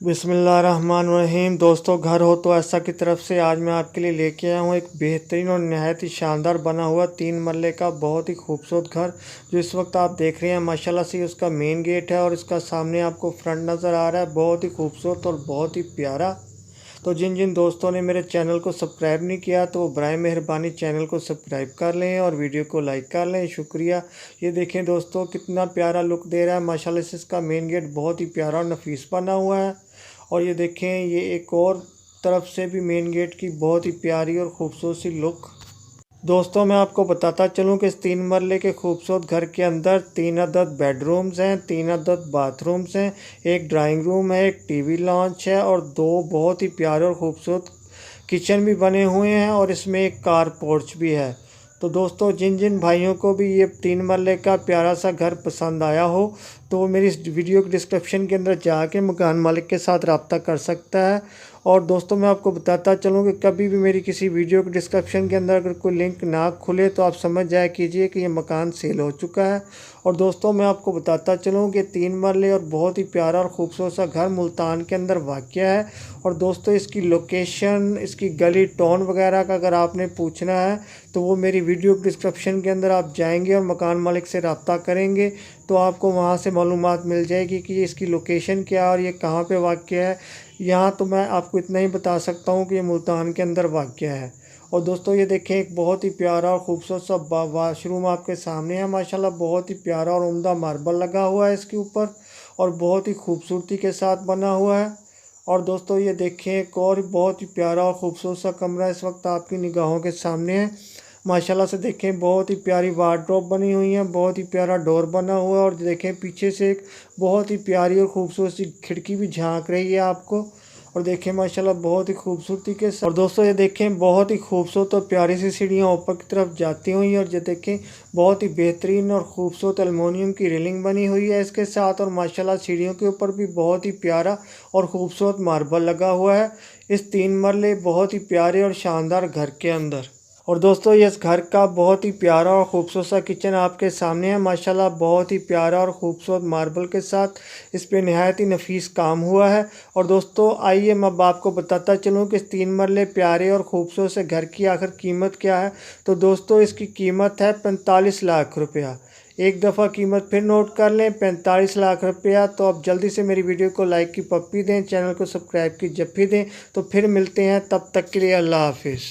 बिस्मिल्लाहिर्रहमानिर्रहीम। दोस्तों, घर हो तो ऐसा की तरफ से आज मैं आपके लिए लेके आया हूँ एक बेहतरीन और नहायत ही शानदार बना हुआ 3 मरले का बहुत ही खूबसूरत घर जो इस वक्त आप देख रहे हैं। माशाल्लाह से उसका मेन गेट है और इसका सामने आपको फ्रंट नज़र आ रहा है। बहुत ही खूबसूरत और बहुत ही प्यारा। तो जिन जिन दोस्तों ने मेरे चैनल को सब्सक्राइब नहीं किया तो वो बराए मेहरबानी चैनल को सब्सक्राइब कर लें और वीडियो को लाइक कर लें। शुक्रिया। ये देखें दोस्तों, कितना प्यारा लुक दे रहा है। माशाल्लाह से इसका मेन गेट बहुत ही प्यारा और नफीस बना हुआ है। और ये देखें, ये एक और तरफ से भी मेन गेट की बहुत ही प्यारी और ख़ूबसूरत सी लुक। दोस्तों, मैं आपको बताता चलूं कि इस 3 मरले के खूबसूरत घर के अंदर 3 अदद बेडरूम्स हैं, 3 अदद बाथरूम्स हैं, एक ड्राइंग रूम है, एक टीवी लॉन्च है और 2 बहुत ही प्यारे और ख़ूबसूरत किचन भी बने हुए हैं और इसमें एक कार पोर्च भी है। तो दोस्तों, जिन जिन भाइयों को भी ये 3 मरले का प्यारा सा घर पसंद आया हो तो वो मेरी इस वीडियो के डिस्क्रिप्शन के अंदर जाके मकान मालिक के साथ रब्ता कर सकता है। और दोस्तों, मैं आपको बताता चलूँ कि कभी भी मेरी किसी वीडियो के डिस्क्रिप्शन के अंदर अगर कोई लिंक ना खुले तो आप समझ जाया कीजिए कि ये मकान सेल हो चुका है। और दोस्तों, मैं आपको बताता चलूँ कि 3 मरले और बहुत ही प्यारा और ख़ूबसूरत सा घर मुल्तान के अंदर वाक़या है। और दोस्तों, इसकी लोकेशन, इसकी गली टोन वगैरह का अगर आपने पूछना है तो वो मेरी वीडियो के डिस्क्रिप्शन के अंदर आप जाएंगे और मकान मालिक से रब्ता करेंगे तो आपको वहाँ से मालूमात मिल जाएगी कि इसकी लोकेशन क्या है और ये कहाँ पे वाक़या है। यहाँ तो मैं आपको इतना ही बता सकता हूँ कि ये मुल्तान के अंदर वाक़या है। और दोस्तों, ये देखें, एक बहुत ही प्यारा और ख़ूबसूरत सा वाशरूम आपके सामने है। माशाल्लाह बहुत ही प्यारा और उम्दा मार्बल लगा हुआ है इसके ऊपर और बहुत ही खूबसूरती के साथ बना हुआ है। और दोस्तों, ये देखें, एक और बहुत ही प्यारा और ख़ूबसूरत सा कमरा इस वक्त आपकी निगाहों के सामने है। माशाल्लाह से देखें, बहुत ही प्यारी वार्डरोब बनी हुई है, बहुत ही प्यारा डोर बना हुआ है और देखें पीछे से एक बहुत ही प्यारी और ख़ूबसूरत सी खिड़की भी झांक रही है आपको। और देखें माशाल्लाह बहुत ही खूबसूरती के साथ। और दोस्तों, ये देखें, बहुत ही खूबसूरत और प्यारी सी सीढ़ियाँ ऊपर की तरफ जाती हुई और ये देखें, बहुत ही बेहतरीन और ख़ूबसूरत एल्युमिनियम की रेलिंग बनी हुई है इसके साथ। और माशाल्लाह सीढ़ियों के ऊपर भी बहुत ही प्यारा और ख़ूबसूरत मार्बल लगा हुआ है इस 3 मरले बहुत ही प्यारे और शानदार घर के अंदर। और दोस्तों, ये इस घर का बहुत ही प्यारा और ख़ूबसूरत सा किचन आपके सामने है। माशाल्लाह बहुत ही प्यारा और ख़ूबसूरत मार्बल के साथ इस पे नहायत ही नफीस काम हुआ है। और दोस्तों, आइए मैं अब आपको बताता चलूँ कि इस 3 मरले प्यारे और ख़ूबसूरत से घर की आखिर कीमत क्या है। तो दोस्तों, इसकी कीमत है 45 लाख रुपया। एक दफ़ा कीमत फिर नोट कर लें, 45 लाख रुपया। तो आप जल्दी से मेरी वीडियो को लाइक की पप्पी दें, चैनल को सब्सक्राइब की जप्पी दें। तो फिर मिलते हैं, तब तक के लिए अल्लाह हाफिज़।